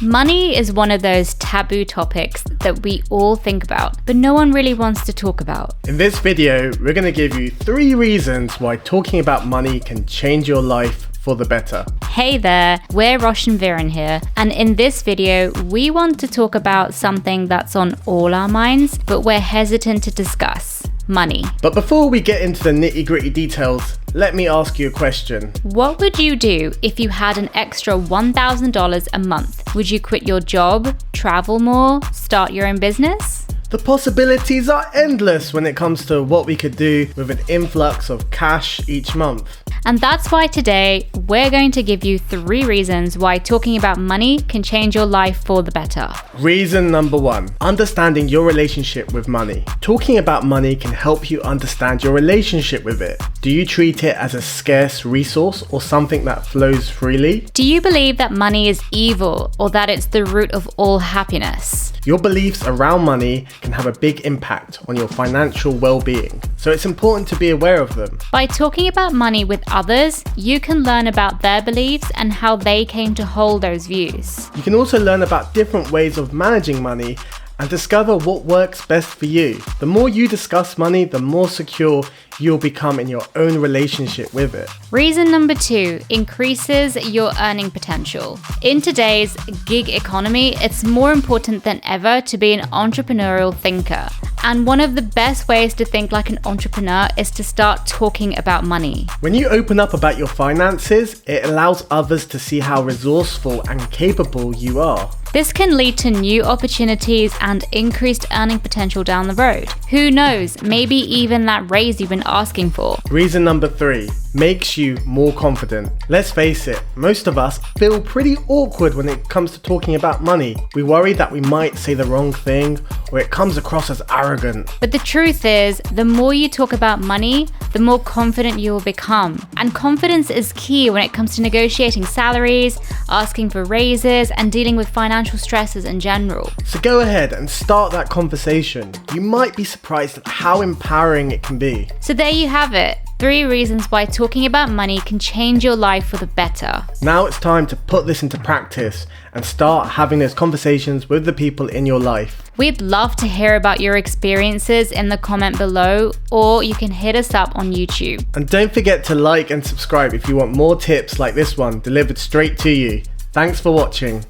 Money is one of those taboo topics that we all think about, but no one really wants to talk about. In this video, we're going to give you 3 reasons why talking about money can change your life for the better. Hey there, we're Rosh and Viren here, and in this video, we want to talk about something that's on all our minds, but we're hesitant to discuss: money. But before we get into the nitty-gritty details, let me ask you a question. What would you do if you had an extra $1,000 a month? Would you quit your job, travel more, start your own business? The possibilities are endless when it comes to what we could do with an influx of cash each month. And that's why today we're going to give you 3 reasons why talking about money can change your life for the better. Reason number 1, understanding your relationship with money. Talking about money can help you understand your relationship with it. Do you treat it as a scarce resource or something that flows freely? Do you believe that money is evil or that it's the root of all happiness? Your beliefs around money can have a big impact on your financial well-being, so it's important to be aware of them. By talking about money with others, you can learn about their beliefs and how they came to hold those views. You can also learn about different ways of managing money and discover what works best for you. The more you discuss money, the more secure you'll become in your own relationship with it. Reason number 2, increases your earning potential. In today's gig economy, it's more important than ever to be an entrepreneurial thinker. And one of the best ways to think like an entrepreneur is to start talking about money. When you open up about your finances, it allows others to see how resourceful and capable you are. This can lead to new opportunities and increased earning potential down the road. Who knows, maybe even that raise you've been asking for. Reason number 3, makes you more confident. Let's face it, most of us feel pretty awkward when it comes to talking about money. We worry that we might say the wrong thing or it comes across as arrogant. But the truth is, the more you talk about money, the more confident you will become. And confidence is key when it comes to negotiating salaries, asking for raises, and dealing with financial stresses in general. So go ahead and start that conversation. You might be surprised at how empowering it can be. So there you have it. 3 reasons why talking about money can change your life for the better. Now it's time to put this into practice and start having those conversations with the people in your life. We'd love to hear about your experiences in the comment below, or you can hit us up on YouTube. And don't forget to like and subscribe if you want more tips like this one delivered straight to you. Thanks for watching.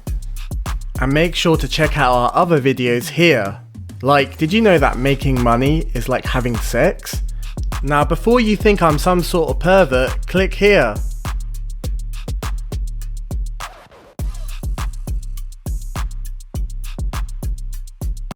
And make sure to check out our other videos here. Like, did you know that making money is like having sex? Now before you think I'm some sort of pervert, click here.